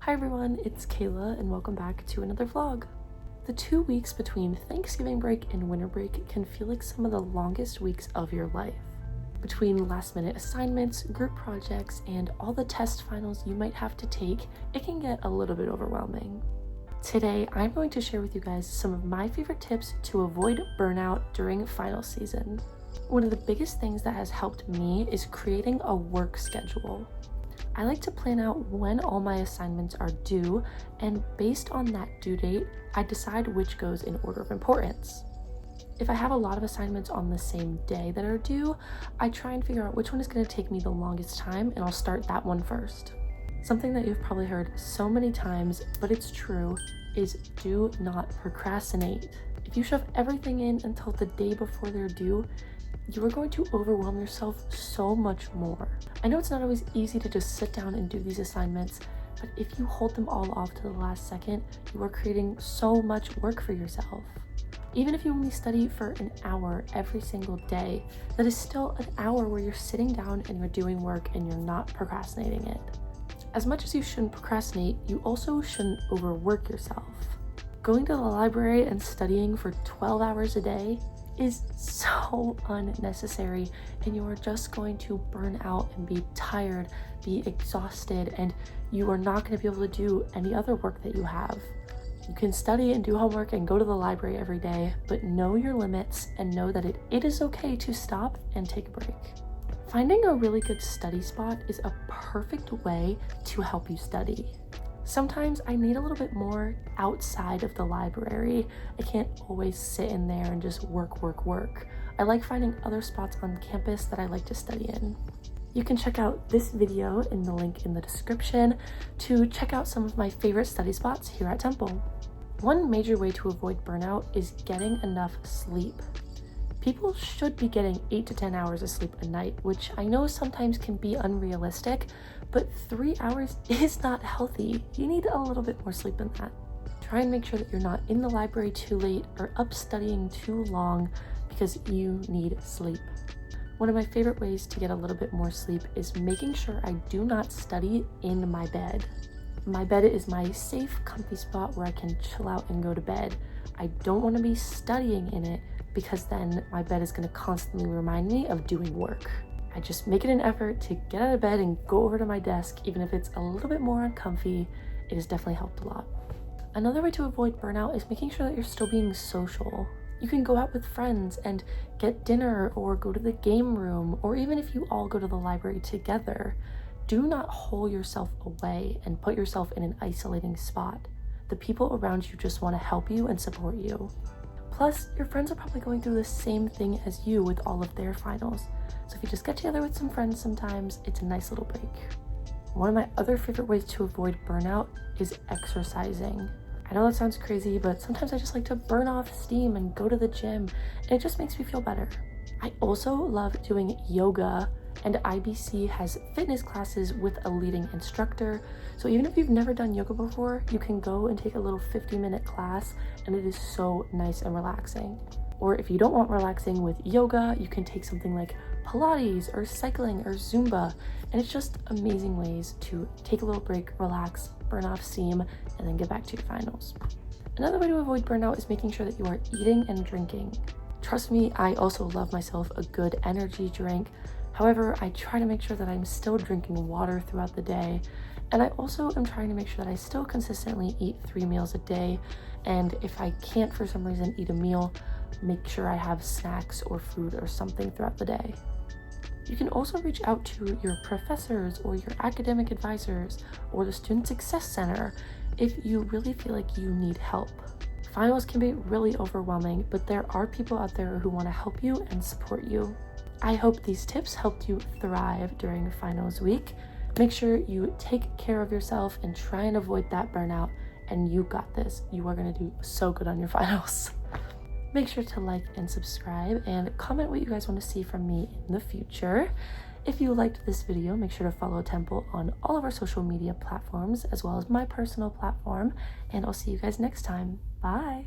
Hi everyone, it's Kayla and welcome back to another vlog. The 2 weeks between Thanksgiving break and winter break can feel like some of the longest weeks of your life. Between last minute assignments, group projects, and all the test finals you might have to take, it can get a little bit overwhelming. Today, I'm going to share with you guys some of my favorite tips to avoid burnout during final season. One of the biggest things that has helped me is creating a work schedule. I like to plan out when all my assignments are due, and based on that due date, I decide which goes in order of importance. If I have a lot of assignments on the same day that are due, I try and figure out which one is going to take me the longest time, and I'll start that one first. Something that you've probably heard so many times, but it's true, is do not procrastinate. If you shove everything in until the day before they're due, you are going to overwhelm yourself so much more. I know it's not always easy to just sit down and do these assignments, but if you hold them all off to the last second, you are creating so much work for yourself. Even if you only study for an hour every single day, that is still an hour where you're sitting down and you're doing work and you're not procrastinating it. As much as you shouldn't procrastinate, you also shouldn't overwork yourself. Going to the library and studying for 12 hours a day is so unnecessary, and you are just going to burn out and be tired, be exhausted, and you are not going to be able to do any other work that you have. You can study and do homework and go to the library every day, but know your limits and know that it is okay to stop and take a break. Finding a really good study spot is a perfect way to help you study. Sometimes I need a little bit more outside of the library. I can't always sit in there and just work. I like finding other spots on campus that I like to study in. You can check out this video in the link in the description to check out some of my favorite study spots here at Temple. One major way to avoid burnout is getting enough sleep. People should be getting 8 to 10 hours of sleep a night, which I know sometimes can be unrealistic, but 3 hours is not healthy. You need a little bit more sleep than that. Try and make sure that you're not in the library too late or up studying too long because you need sleep. One of my favorite ways to get a little bit more sleep is making sure I do not study in my bed. My bed is my safe, comfy spot where I can chill out and go to bed. I don't want to be studying in it because then my bed is going to constantly remind me of doing work. I just make it an effort to get out of bed and go over to my desk, even if it's a little bit more uncomfy. It has definitely helped a lot. Another way to avoid burnout is making sure that you're still being social. You can go out with friends and get dinner or go to the game room, or even if you all go to the library together. Do not hole yourself away and put yourself in an isolating spot. The people around you just want to help you and support you. Plus, your friends are probably going through the same thing as you with all of their finals. So if you just get together with some friends sometimes, it's a nice little break. One of my other favorite ways to avoid burnout is exercising. I know that sounds crazy, but sometimes I just like to burn off steam and go to the gym, and it just makes me feel better. I also love doing yoga, and IBC has fitness classes with a leading instructor. So even if you've never done yoga before, you can go and take a little 50-minute class, and it is so nice and relaxing. Or if you don't want relaxing with yoga, you can take something like Pilates or cycling or Zumba, and it's just amazing ways to take a little break, relax, burn off steam, and then get back to your finals. Another way to avoid burnout is making sure that you are eating and drinking. Trust me, I also love myself a good energy drink. However, I try to make sure that I'm still drinking water throughout the day, and I also am trying to make sure that I still consistently eat 3 meals a day, and if I can't for some reason eat a meal, make sure I have snacks or food or something throughout the day. You can also reach out to your professors or your academic advisors or the Student Success Center if you really feel like you need help. Finals can be really overwhelming, but there are people out there who want to help you and support you. I hope these tips helped you thrive during finals week. Make sure you take care of yourself and try and avoid that burnout, and you got this. You are going to do so good on your finals. Make sure to like and subscribe and comment what you guys want to see from me in the future. If you liked this video, make sure to follow Temple on all of our social media platforms as well as my personal platform, and I'll see you guys next time. Bye!